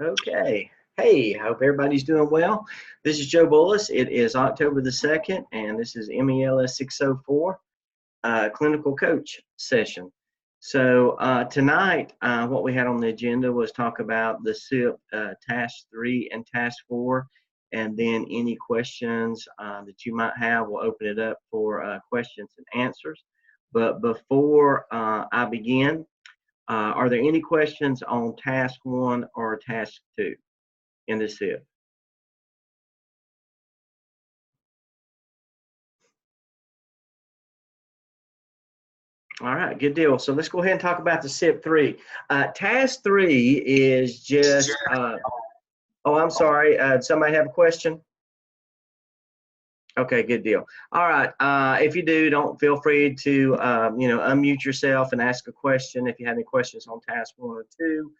Okay. Hey, I hope everybody's doing well. This is Joe Bullis. It is October the 2nd, and this is MELS 604 clinical coach session. So tonight, what we had on the agenda was talk about the SIP task 3 and task 4, and then any questions that you might have, we'll open it up for questions and answers. But before I begin, are there any questions on task 1 or task 2 in the SIP? All right, good deal. So let's go ahead and talk about the SIP 3. Task 3 is just, oh, I'm sorry. Somebody have a question? Okay, good deal. All right. If you do, don't feel free to, unmute yourself and ask a question if you have any questions on task 1 or 2.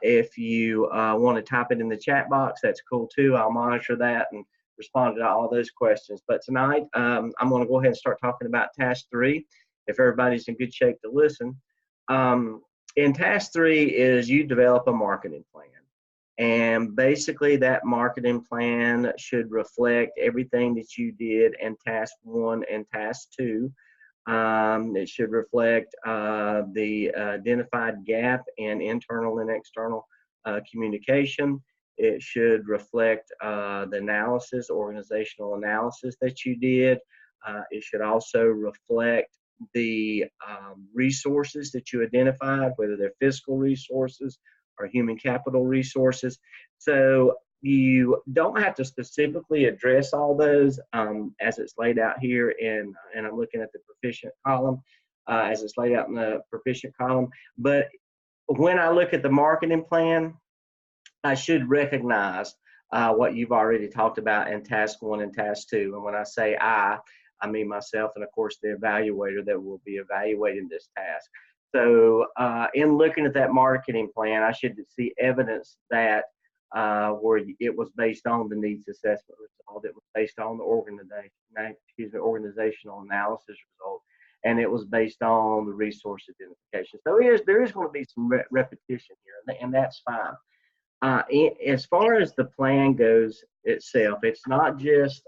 If you want to type it in the chat box, that's cool too. I'll monitor that and respond to all those questions. But tonight, I'm going to go ahead and start talking about task 3. If everybody's in good shape to listen. In task 3 is you develop a marketing plan. And basically that marketing plan should reflect everything that you did in task 1 and task 2. It should reflect the identified gap in internal and external communication. It should reflect the analysis, organizational analysis that you did. It should also reflect the resources that you identified, whether they're physical resources or human capital resources. So you don't have to specifically address all those as it's laid out here and I'm looking at the proficient column as it's laid out in the proficient column. But when I look at the marketing plan, I should recognize what you've already talked about in task 1 and task 2. And when I say I mean myself and of course the evaluator that will be evaluating this task. So in looking at that marketing plan, I should see evidence that where it was based on the needs assessment result, it was based on the organizational analysis result, and it was based on the resource identification. So there is going to be some repetition here, and that's fine. As far as the plan goes itself, it's not just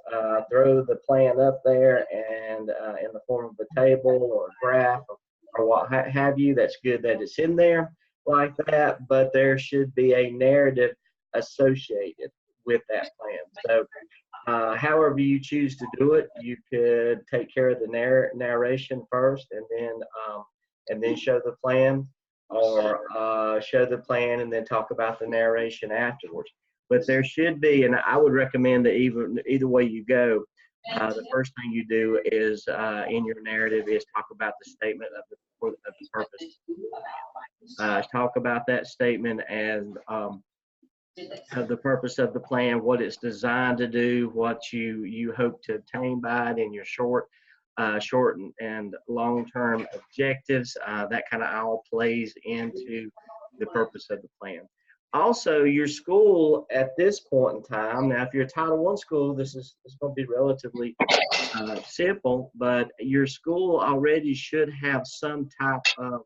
throw the plan up there and in the form of a table or a graph or what have you. That's good that it's in there like that, but there should be a narrative associated with that plan. So however you choose to do it, you could take care of the narration first and then show the plan, or show the plan and then talk about the narration afterwards. But there should be, and I would recommend that either way you go, the first thing you do is in your narrative is talk about the statement of the purpose. Talk about that statement and the purpose of the plan, what it's designed to do, what you hope to obtain by it in your short and long-term objectives. That kind of all plays into the purpose of the plan. Also, your school at this point in time, now if you're a Title I school, this is going to be relatively simple, but your school already should have some type of,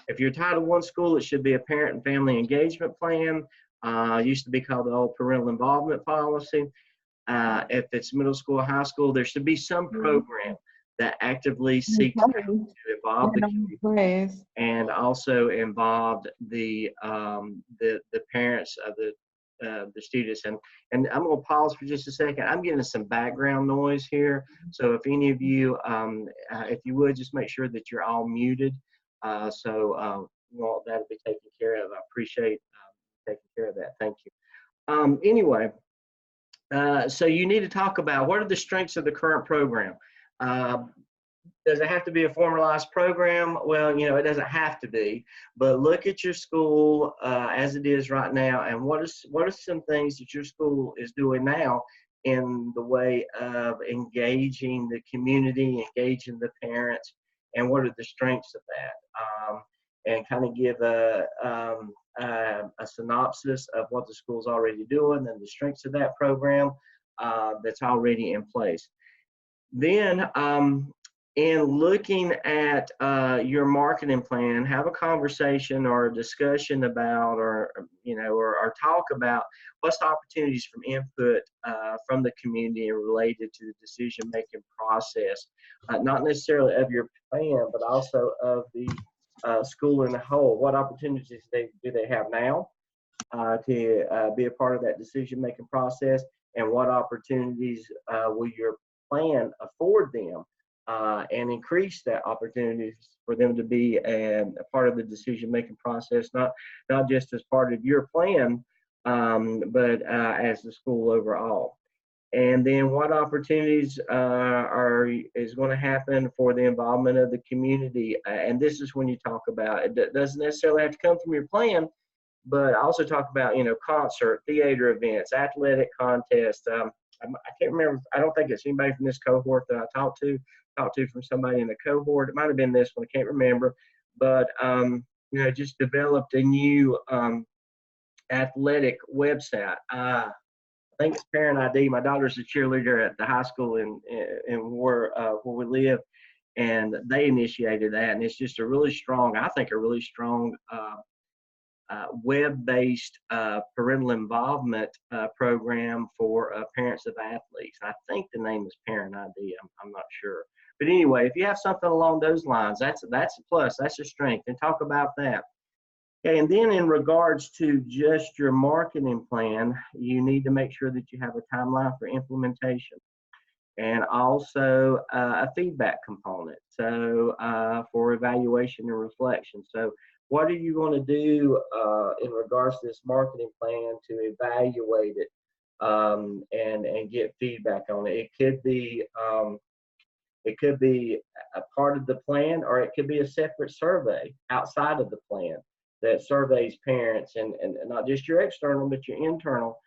if you're a Title I school, it should be a parent and family engagement plan. Used to be called the old parental involvement policy. If it's middle school, high school, there should be some program that actively seeks to involve the community and also involved the parents of the students. And I'm going to pause for just a second. I'm getting some background noise here, so if any of you, if you would just make sure that you're all muted, so well, that'll be taken care of. I appreciate taking care of that. Thank you. Anyway. So you need to talk about what are the strengths of the current program. Does it have to be a formalized program? Well, it doesn't have to be, but look at your school as it is right now, and what are some things that your school is doing now in the way of engaging the community, engaging the parents, and what are the strengths of that? And kind of give a synopsis of what the school's already doing and the strengths of that program that's already in place. Then in looking at your marketing plan, have a conversation or a discussion about, or talk about what's the opportunities from input from the community and related to the decision-making process, not necessarily of your plan, but also of the school in a whole. What opportunities do they have now to be a part of that decision-making process, and what opportunities will your plan afford them, and increase that opportunities for them to be a part of the decision-making process, not just as part of your plan, but as the school overall. And then what opportunities is going to happen for the involvement of the community. And this is when you talk about, it doesn't necessarily have to come from your plan, but I also talk about, concert, theater events, athletic contests. I can't remember. I don't think it's anybody from this cohort that I talked to from somebody in the cohort. It might have been this one. I can't remember. But, just developed a new athletic website. I think it's Parent ID. My daughter's a cheerleader at the high school in where we live, and they initiated that. And it's just a really strong web-based parental involvement program for parents of athletes. I think the name is Parent ID. I'm not sure. But anyway, if you have something along those lines, that's a plus. That's a strength. And talk about that. Okay, and then in regards to just your marketing plan, you need to make sure that you have a timeline for implementation, and also a feedback component, so for evaluation and reflection. So what are you going to do in regards to this marketing plan to evaluate it and get feedback on it? It could be a part of the plan, or it could be a separate survey outside of the plan that surveys parents and not just your external, but your internal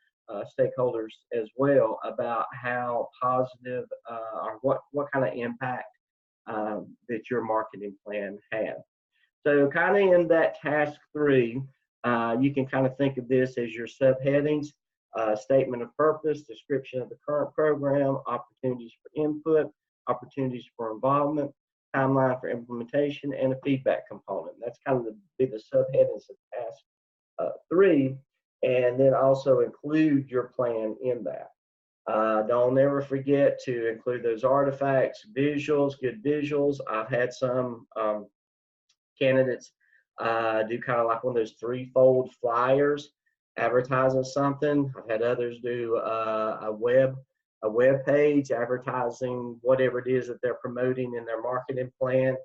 stakeholders as well, about how positive or what kind of impact that your marketing plan had. So kind of in that task 3, you can kind of think of this as your subheadings: statement of purpose, description of the current program, opportunities for input, opportunities for involvement, timeline for implementation, and a feedback component. That's kind of the subheadings of task 3, and then also include your plan in that. Don't ever forget to include those artifacts, visuals, good visuals. I've had some candidates do kind of like one of those 3-fold flyers advertising something. I've had others do a web page advertising whatever it is that they're promoting in their marketing plan.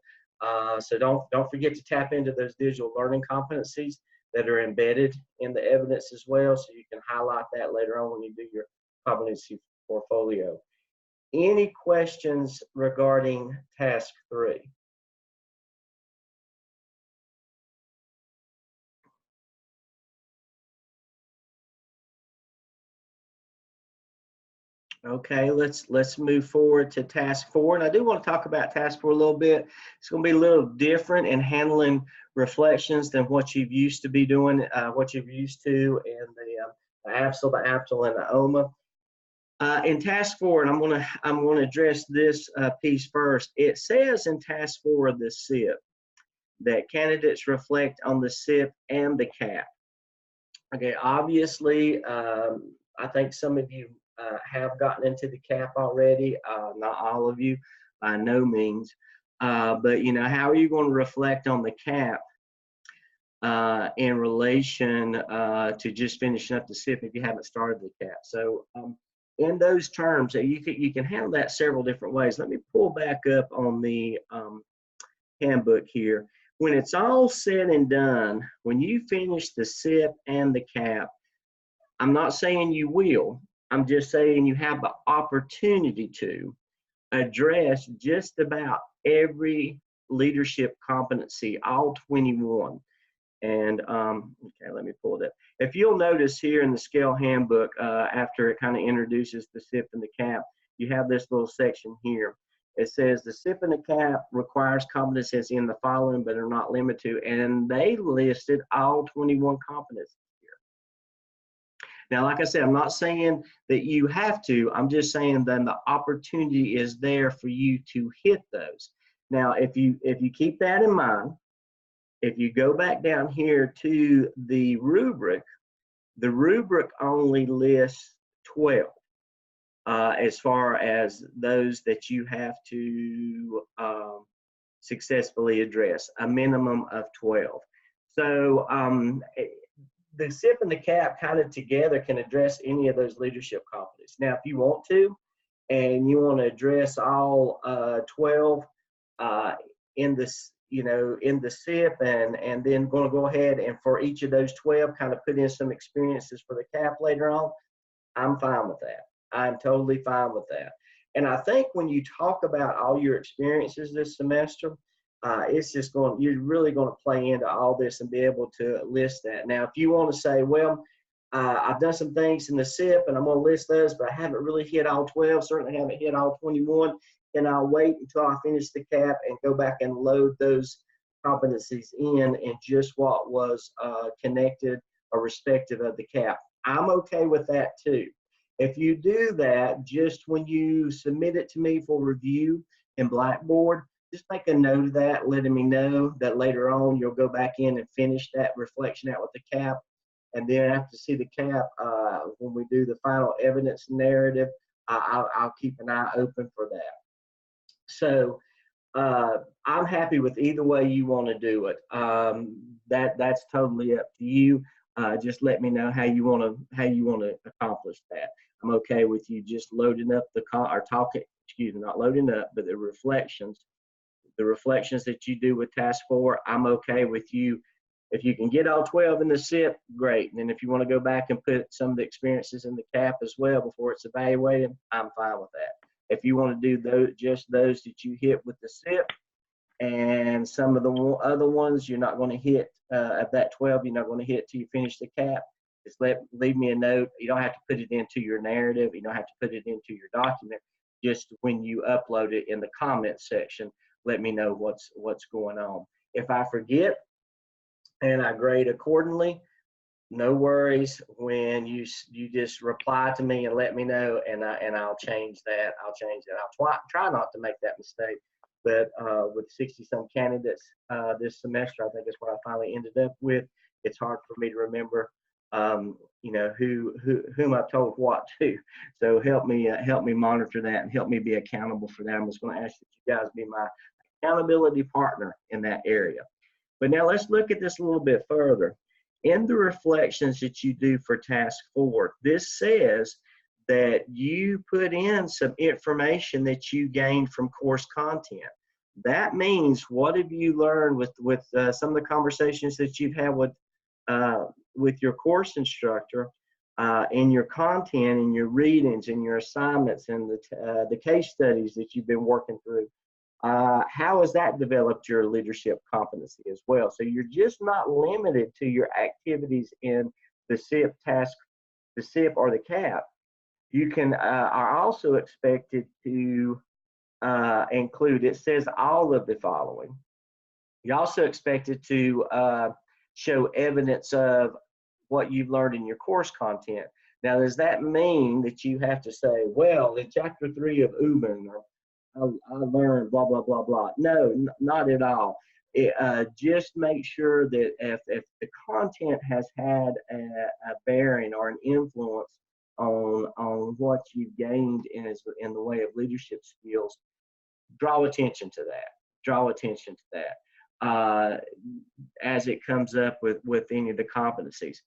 So don't forget to tap into those digital learning competencies that are embedded in the evidence as well, so you can highlight that later on when you do your competency portfolio. Any questions regarding task 3? Okay, let's move forward to task 4. And I do want to talk about task 4 a little bit. It's going to be a little different in handling reflections than what you've used to be doing, what you've used to in the APSL, the APSL, and the OMA. In task 4, and I'm going to address this piece first. It says in task 4 of the SIP that candidates reflect on the SIP and the CAP. Okay, obviously, I think some of you have gotten into the CAP already. Not all of you, by no means. But how are you going to reflect on the CAP in relation to just finishing up the SIP if you haven't started the CAP? So in those terms, you can handle that several different ways. Let me pull back up on the handbook here. When it's all said and done, when you finish the SIP and the CAP, I'm not saying you will. I'm just saying you have the opportunity to address just about every leadership competency, all 21. And okay, let me pull it up. If you'll notice here in the scale handbook, after it kind of introduces the SIP and the CAP, you have this little section here. It says the SIP and the CAP requires competencies in the following, but are not limited to, and they listed all 21 competencies here. Now, like I said, I'm not saying that you have to. I'm just saying then the opportunity is there for you to hit those. Now, if you keep that in mind, if you go back down here to the rubric only lists 12 as far as those that you have to successfully address, a minimum of 12. So the SIP and the CAP kind of together can address any of those leadership competencies. Now, if you want to, and you want to address all 12 in this, in the SIP, and then going to go ahead and for each of those 12 kind of put in some experiences for the CAP later on, I'm fine with that. I'm totally fine with that. And I think when you talk about all your experiences this semester, you're really going to play into all this and be able to list that. Now, if you want to say, well, I've done some things in the SIP and I'm going to list those, but I haven't really hit all 12, certainly haven't hit all 21, then I'll wait until I finish the CAP and go back and load those competencies in just what was connected or respective of the CAP. I'm okay with that too. If you do that, just when you submit it to me for review in Blackboard, just make a note of that, letting me know that later on you'll go back in and finish that reflection out with the CAP. And then after see the CAP, when we do the final evidence narrative, I'll keep an eye open for that. So I'm happy with either way you want to do it. That's totally up to you. Just let me know how you want to accomplish that. I'm okay with you just loading up not loading up, but the reflections that you do with task 4. I'm okay with you. If you can get all 12 in the SIP, great. And then if you want to go back and put some of the experiences in the CAP as well before it's evaluated, I'm fine with that. If you want to do just those that you hit with the SIP, and some of the other ones you're not going to hit of that 12, you're not going to hit till you finish the CAP, just leave me a note. You don't have to put it into your narrative. You don't have to put it into your document. Just when you upload it in the comments section, let me know what's going on. If I forget and I grade accordingly, no worries. When you just reply to me and let me know, and I'll change that. I'll try not to make that mistake. But with 60-some candidates this semester, I think that's what I finally ended up with. It's hard for me to remember, whom I've told what to. So help me monitor that and help me be accountable for that. I'm just going to ask that you guys be my accountability partner in that area. But now let's look at this a little bit further. In the reflections that you do for task 4, this says that you put in some information that you gained from course content. That means, what have you learned with some of the conversations that you've had with your course instructor, in your content, in your readings, in your assignments, and the case studies that you've been working through? How has that developed your leadership competency as well? So you're just not limited to your activities in the SIP or the CAP. You are also expected to include, it says all of the following. You're also expected to show evidence of what you've learned in your course content. Now, does that mean that you have to say, well, in chapter 3 of Ubin, or I learned blah, blah, blah, blah? No, not at all. Just make sure that if the content has had a bearing or an influence on what you've gained in the way of leadership skills, draw attention to that as it comes up with any of the competencies.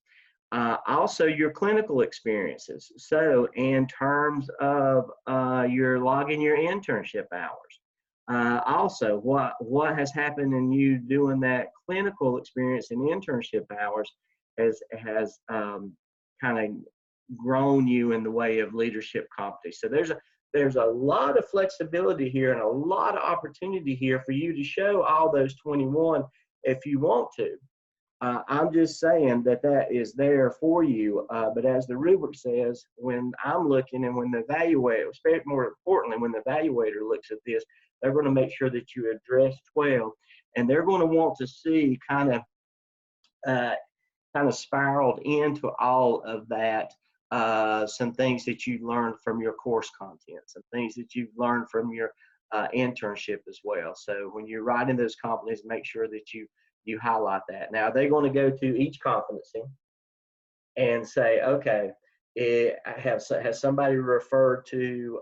Also, your clinical experiences. So in terms of your logging your internship hours, also what has happened in you doing that clinical experience and internship hours has kind of grown you in the way of leadership competency. So there's a lot of flexibility here and a lot of opportunity here for you to show all those 21 if you want to. I'm just saying that is there for you. But as the rubric says, when I'm looking and when the evaluator, more importantly, when the evaluator looks at this, they're going to make sure that you address 12, and they're going to want to see kind of kind of spiraled into all of that. Some things that you've learned from your course content, some things that you've learned from your internship as well. So when you're writing those competencies, make sure that you highlight that. Now they're going to go to each competency and say, okay, has somebody referred to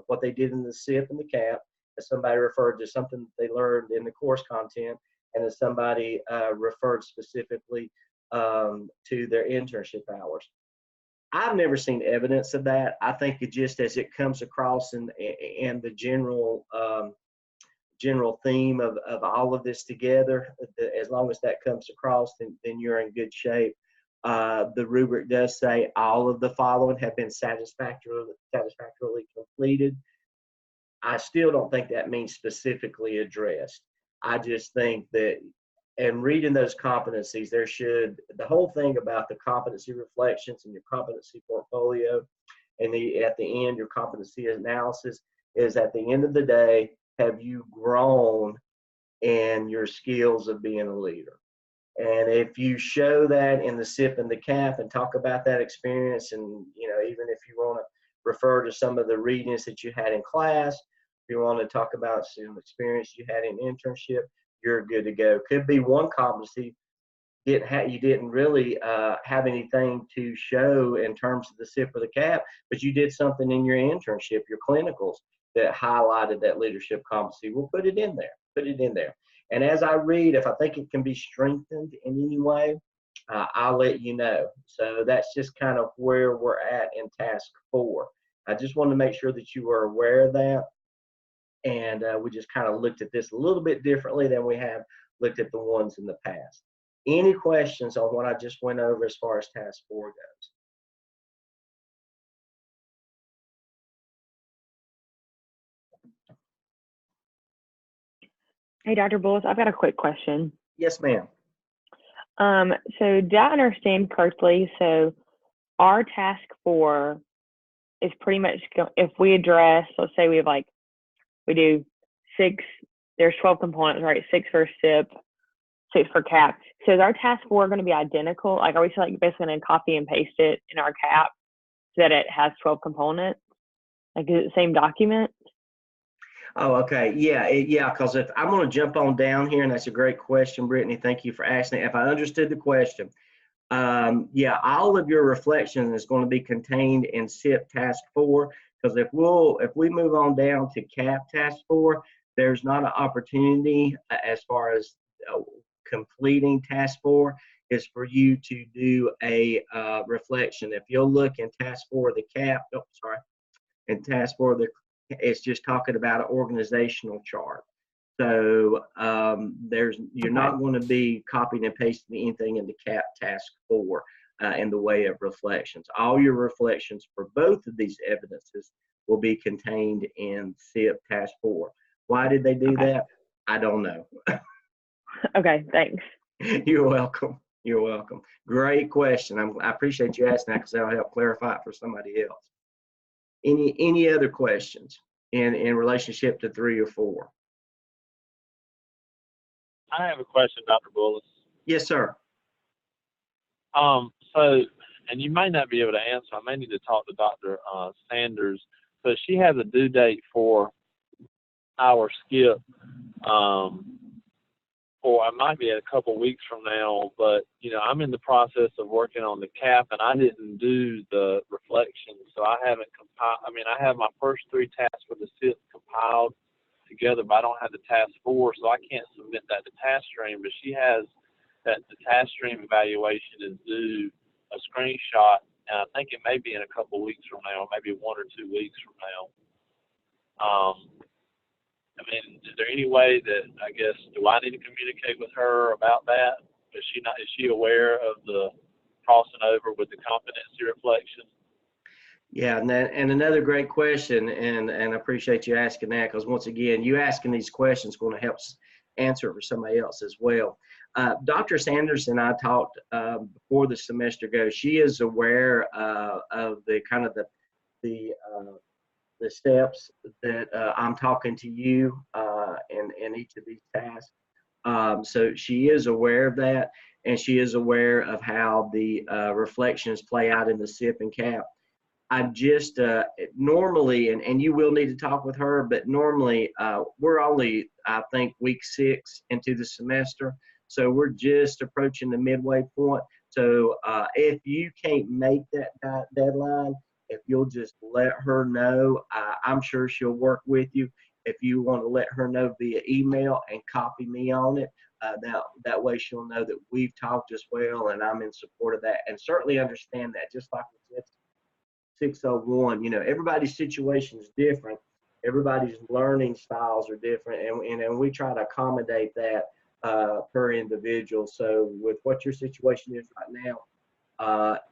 what they did in the SIP and the CAP? Has somebody referred to something that they learned in the course content? And has somebody referred specifically to their internship hours? I've never seen evidence of that. I think it just as it comes across in the general theme of all of this together, as long as that comes across, then you're in good shape. The rubric does say all of the following have been satisfactorily completed. I still don't think that means specifically addressed. I just think that, and reading those competencies, the whole thing about the competency reflections and your competency portfolio, and at the end, your competency analysis is, at the end of the day, have you grown in your skills of being a leader? And if you show that in the SIP and the CAP and talk about that experience, and even if you want to refer to some of the readings that you had in class, if you want to talk about some experience you had in internship, you're good to go. Could be one competency you didn't really have anything to show in terms of the SIP or the CAP, but you did something in your internship, your clinicals, that highlighted that leadership competency. We'll put it in there. And as I read, if I think it can be strengthened in any way, I'll let you know. So that's just kind of where we're at in task 4. I just want to make sure that you are aware of that. And we just kind of looked at this a little bit differently than we have looked at the ones in the past. Any questions on what I just went over as far as task 4 goes? Hey, Dr. Bullis, I've got a quick question. Yes, ma'am. So did I understand correctly? So our task 4 is pretty much, if we address, let's say we do 6, there's 12 components, right? 6 for SIP, 6 for CAP. So is our task 4 going to be identical? Like, are we basically going to copy and paste it in our CAP so that it has 12 components? Like, is it the same document? Oh, okay. Yeah, because if I'm going to jump on down here, and that's a great question, Brittany. Thank you for asking. If I understood the question, all of your reflection is going to be contained in SIP task 4. Because if we move on down to CAP task 4, there's not an opportunity as far as completing task 4 is for you to do a reflection. If you'll look in task 4 of the CAP, in task 4 of the, it's just talking about an organizational chart. So you're not going to be copying and pasting anything in the CAP task 4 in the way of reflections. All your reflections for both of these evidences will be contained in SIP task 4. Why did they do that? I don't know. Okay, thanks. You're welcome. You're welcome. Great question. I appreciate you asking that, because that'll help clarify it for somebody else. Any other questions in relationship to 3 or 4? I have a question, Dr. Bullis. Yes, sir. And you may not be able to answer. I may need to talk to Dr. Sanders. So she has a due date for our skip, or it might be a couple weeks from now. But I'm in the process of working on the CAP, and I didn't do the reflection, so I haven't compiled. I mean, I have my first 3 tasks for the SIP compiled together, but I don't have the task 4, so I can't submit that to task stream. But she has that the task stream evaluation is due a screenshot, and I think it may be in a couple weeks from now, maybe 1 or 2 weeks from now. I mean, is there any way that, I guess, do I need to communicate with her about that? Is she aware of the crossing over with the competency reflection? Yeah, and another great question, and I appreciate you asking that, because once again, you asking these questions is going to help answer it for somebody else as well. Dr. Sanders and I talked before the semester goes. She is aware of the kind of the steps that I'm talking to you in each of these tasks. So she is aware of that. and she is aware of how the reflections play out in the SIP and CAP. I just normally, and you will need to talk with her, but normally we're only, I think, week 6 into the semester. So we're just approaching the midway point. So if you can't make that deadline, if you'll just let her know, I'm sure she'll work with you. If you want to let her know via email and copy me on it, that way she'll know that we've talked as well and I'm in support of that, and certainly understand that, just like we said, 601, everybody's situation is different. Everybody's learning styles are different, and we try to accommodate that per individual. So with what your situation is right now,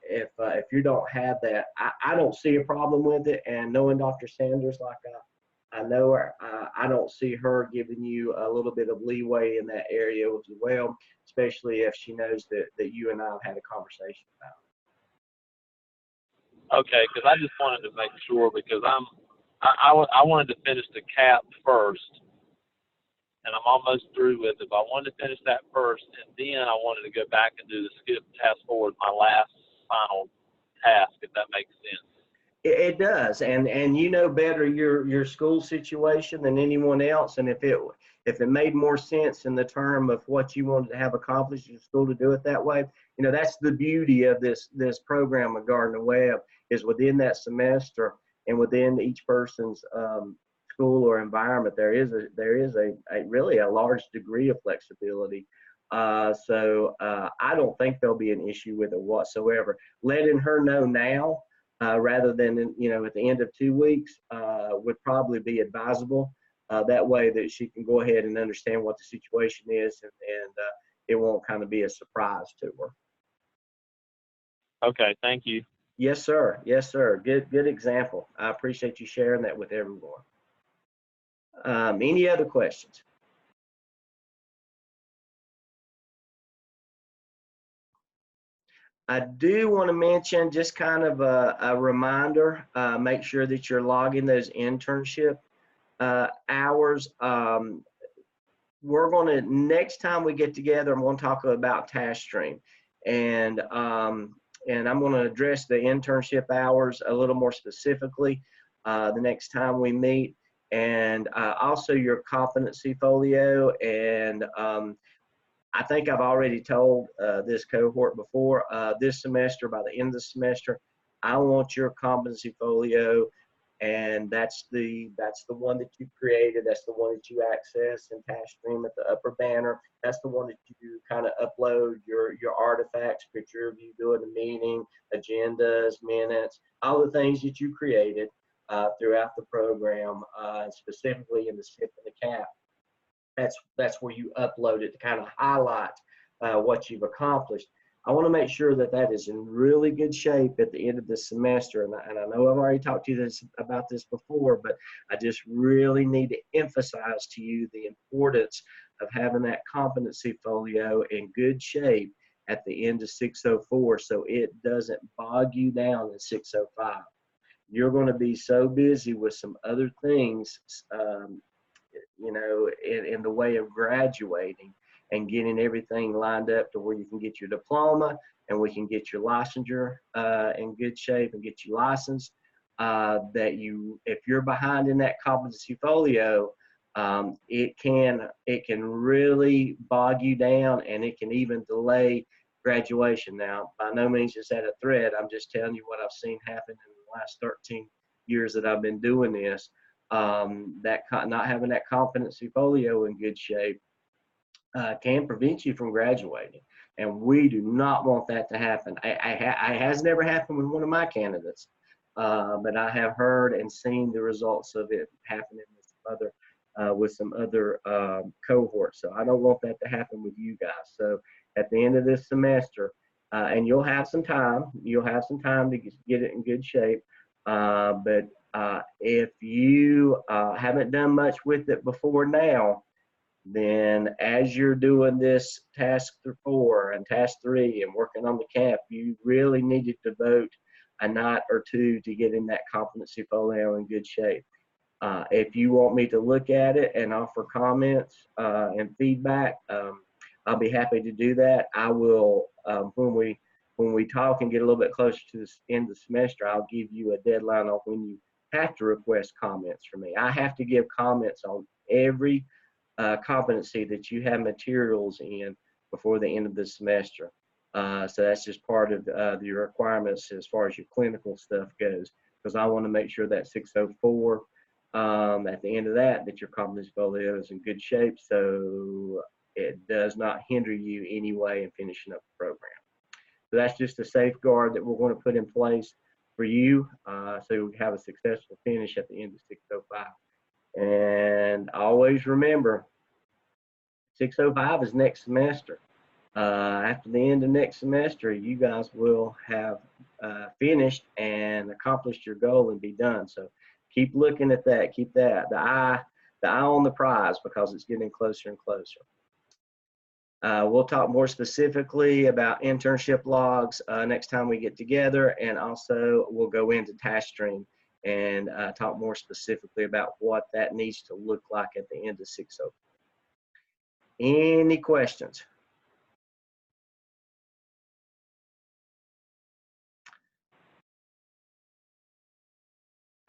if you don't have that, I don't see a problem with it. And knowing Dr. Sanders, like I know her, I don't see her giving you a little bit of leeway in that area as well, especially if she knows that you and I have had a conversation about it. Okay, because I just wanted to make sure, because I wanted to finish the CAP first, and I'm almost through with it. But I wanted to finish that first, and then I wanted to go back and do the skip task 4 as my last final task, if that makes sense. It does, and you know better your school situation than anyone else. And if it made more sense in the term of what you wanted to have accomplished in school to do it that way, that's the beauty of this program of Gardner Webb, is within that semester and within each person's school or environment, there is a really a large degree of flexibility. So I don't think there'll be an issue with it whatsoever. Letting her know now, rather than at the end of 2 weeks, would probably be advisable. That way that she can go ahead and understand what the situation is, and it won't kind of be a surprise to her. Okay, thank you. Yes, sir. Yes, sir. Good example. I appreciate you sharing that with everyone. Any other questions? I do want to mention, just kind of a reminder, make sure that you're logging those internship hours. We're going to, next time we get together, I'm going to talk about task stream, and I'm going to address the internship hours a little more specifically the next time we meet, and also your competency folio. And I think I've already told this cohort before, this semester, by the end of the semester, I want your competency folio, and that's the one that you created. That's the one that you access in TaskStream at the upper banner. That's the one that you kind of upload your artifacts, picture of you doing the meeting, agendas, minutes, all the things that you created throughout the program, specifically in the SIP and the CAP. That's where you upload it to kind of highlight what you've accomplished. I want to make sure that that is in really good shape at the end of the semester. And I know I've already talked to you about this before, but I just really need to emphasize to you the importance of having that competency folio in good shape at the end of 604, so it doesn't bog you down in 605. You're going to be so busy with some other things, in the way of graduating and getting everything lined up to where you can get your diploma and we can get your licensure in good shape and get you licensed, that if you're behind in that competency folio, it can really bog you down, and it can even delay graduation. Now, by no means is that a threat. I'm just telling you what I've seen happen in the last 13 years that I've been doing this. That not having that competency folio in good shape can prevent you from graduating, and we do not want that to happen. It has never happened with one of my candidates, but I have heard and seen the results of it happening with some other cohorts. So I don't want that to happen with you guys. So at the end of this semester, and you'll have some time to get it in good shape, but if you haven't done much with it before now, then as you're doing this task 4 and task 3 and working on the CAP, you really need to devote a night or two to getting that competency folio in good shape. If you want me to look at it and offer comments and feedback, I'll be happy to do that. I will, when we talk and get a little bit closer to the end of the semester, I'll give you a deadline on when you have to request comments from me. I have to give comments on every competency that you have materials in before the end of the semester. So that's just part of the requirements as far as your clinical stuff goes, because I want to make sure that 604 at the end of that your competency portfolio is in good shape, so it does not hinder you anyway in finishing up the program. So that's just a safeguard that we're going to put in place for you, so we have a successful finish at the end of 605. And always remember, 605 is next semester. After the end of next semester, you guys will have finished and accomplished your goal and be done. So keep looking at that. Keep that the eye on the prize, because it's getting closer and closer. We'll talk more specifically about internship logs next time we get together, and also we'll go into task stream and talk more specifically about what that needs to look like at the end of 604. Any questions?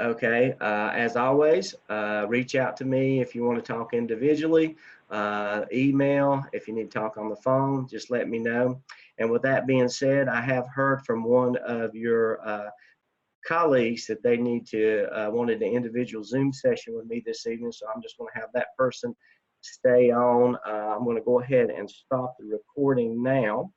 Okay, as always, reach out to me if you want to talk individually, email, if you need to talk on the phone, just let me know. And with that being said, I have heard from one of your colleagues that they wanted an individual Zoom session with me this evening, so I'm just going to have that person stay on. I'm going to go ahead and stop the recording now.